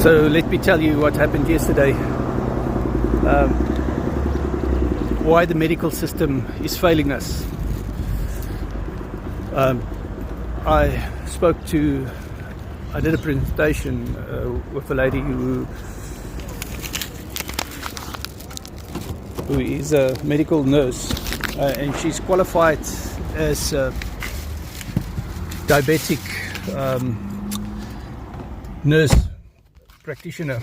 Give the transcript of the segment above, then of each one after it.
So let me tell you what happened yesterday. Why the medical system is failing us. I did a presentation with a lady who is a medical nurse, and she's qualified as a diabetic nurse practitioner.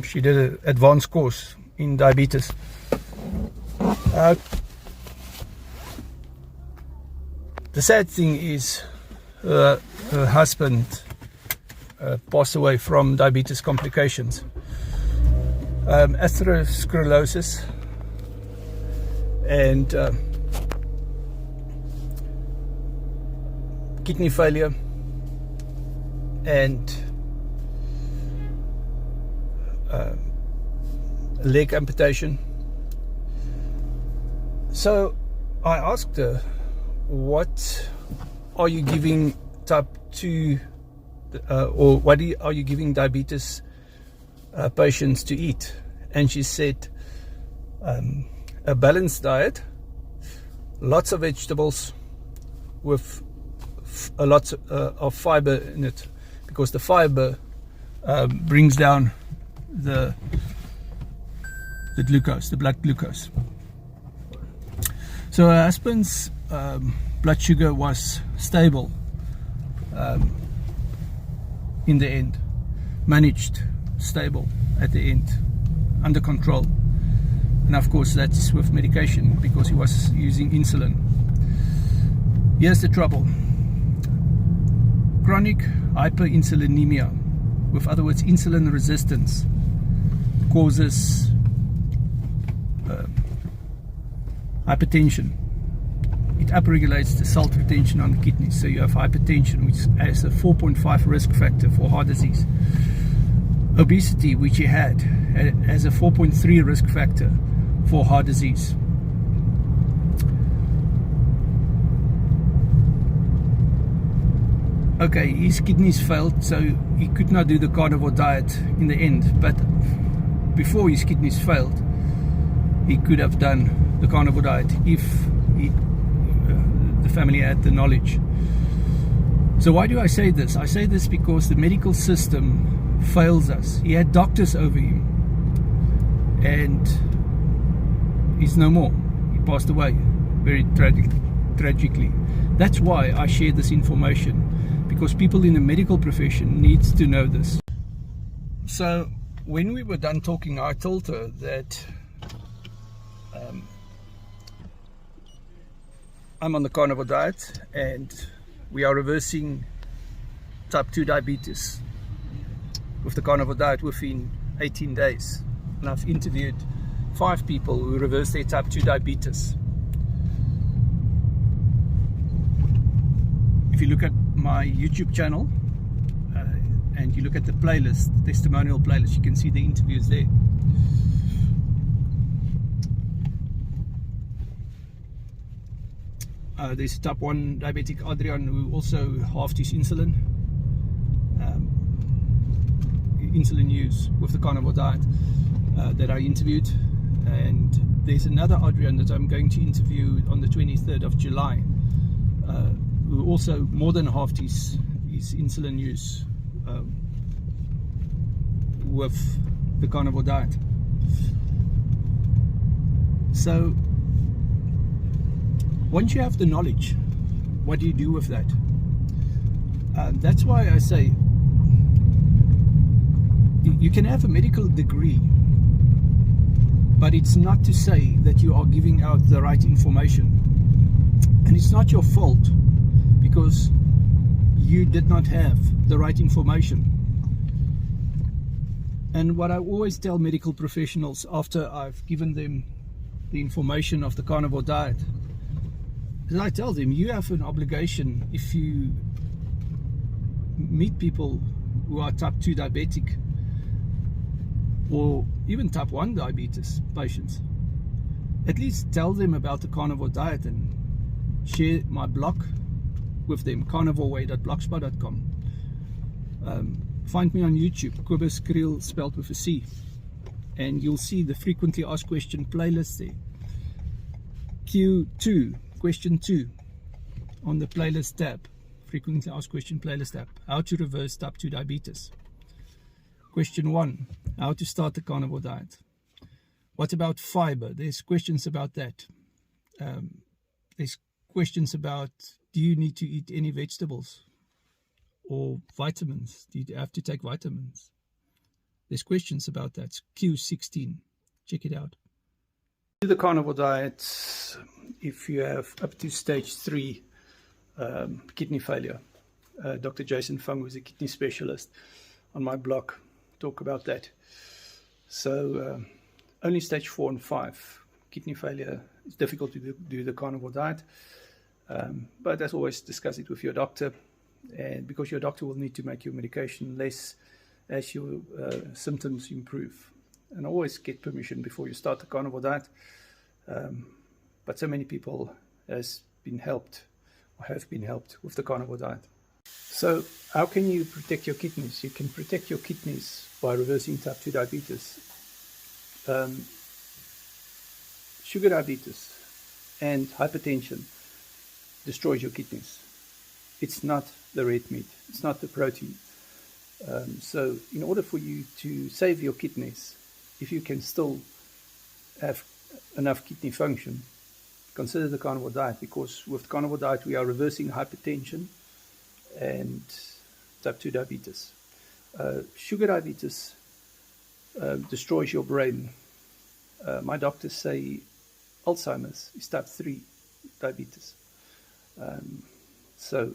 She did an advanced course in diabetes. The sad thing is her husband passed away from diabetes complications, atherosclerosis, and kidney failure, and leg amputation. So I asked her, what are you giving type 2 or what are you giving diabetes patients to eat? And she said a balanced diet, lots of vegetables with a lot of fiber in it, because the fiber brings down the glucose, the blood glucose. So her husband's blood sugar was stable in the end, managed stable at the end, under control. And of course that's with medication, because he was using insulin. Here's the trouble. Chronic hyperinsulinemia, with other words insulin resistance, causes hypertension. It upregulates the salt retention on the kidneys, so you have hypertension, which has a 4.5 risk factor for heart disease. Obesity, which he had, has a 4.3 risk factor for heart disease. Okay, his kidneys failed, so he could not do the carnivore diet in the end, but before his kidneys failed, he could have done the carnivore diet if the family had the knowledge. So why do I say this? I say this because the medical system fails us. He had doctors over him, and he's no more. He passed away very tragically. That's why I share this information, because people in the medical profession needs to know this. So when we were done talking, I told her that I'm on the carnivore diet and we are reversing type 2 diabetes with the carnivore diet within 18 days. And I've interviewed 5 people who reversed their type 2 diabetes. If you look at my YouTube channel and you look at the playlist, testimonial playlist, you can see the interviews there. There's type 1 diabetic Adrian who also halved his insulin use with the carnivore diet that I interviewed. And there's another Adrian that I'm going to interview on the 23rd of July who also more than halved his insulin use with the carnivore diet. So once you have the knowledge, what do you do with that? That's why I say you can have a medical degree, but it's not to say that you are giving out the right information. And it's not your fault because you did not have the right information. And what I always tell medical professionals after I've given them the information of the carnivore diet, I tell them, you have an obligation, if you meet people who are type 2 diabetic or even type 1 diabetes patients, at least tell them about the carnivore diet and share my blog with them, carnivoreway.blogspot.com. find me on YouTube, Cobus Kriel spelled with a C, and you'll see the frequently asked question playlist there. Q2, question 2 on the playlist tab, frequently asked question playlist tab, how to reverse type 2 diabetes. Question 1, how to start the carnivore diet. What about fiber? There's questions about that. There's questions about, do you need to eat any vegetables or vitamins? Do you have to take vitamins? There's questions about that. It's Q16. Check it out. Do the carnivore diet if you have up to stage 3 kidney failure. Dr. Jason Fung, who's a kidney specialist, on my blog talk about that. So only stage 4 and 5 kidney failure, it's difficult to do the carnivore diet. But as always, discuss it with your doctor, and because your doctor will need to make your medication less as your symptoms improve. And always get permission before you start the carnivore diet. But so many people have been helped with the carnivore diet. So how can you protect your kidneys? You can protect your kidneys by reversing type 2 diabetes. Sugar diabetes and hypertension destroys your kidneys. It's not the red meat, it's not the protein. So in order for you to save your kidneys, if you can still have enough kidney function, consider the carnivore diet, because with the carnivore diet we are reversing hypertension and type 2 diabetes. Sugar diabetes destroys your brain. My doctors say Alzheimer's is type 3 diabetes. So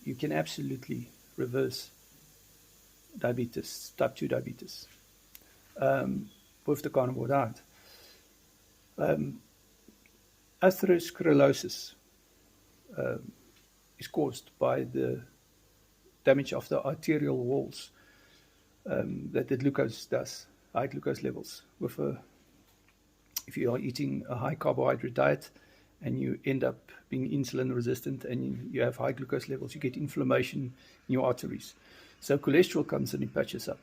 you can absolutely reverse diabetes, type 2 diabetes, with the carnivore diet. Atherosclerosis is caused by the damage of the arterial walls that the glucose does, high glucose levels. If you are eating a high carbohydrate diet and you end up being insulin resistant and you have high glucose levels, you get inflammation in your arteries. So cholesterol comes and it patches up,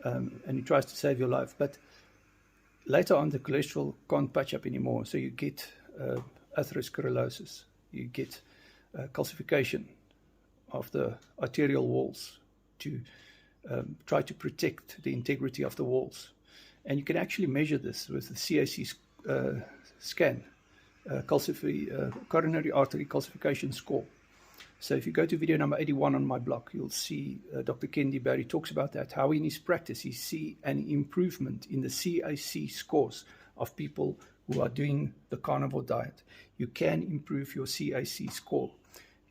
and it tries to save your life. But later on, the cholesterol can't patch up anymore, so you get atherosclerosis. You get calcification of the arterial walls to try to protect the integrity of the walls. And you can actually measure this with the CAC scan, coronary artery calcification score. So if you go to video number 81 on my blog, you'll see Dr. Kendi Barry talks about that, how in his practice he see an improvement in the CAC scores of people who are doing the carnivore diet. You can improve your CAC score,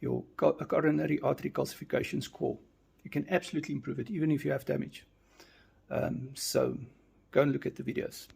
your coronary artery calcification score. You can absolutely improve it, even if you have damage. So go and look at the videos.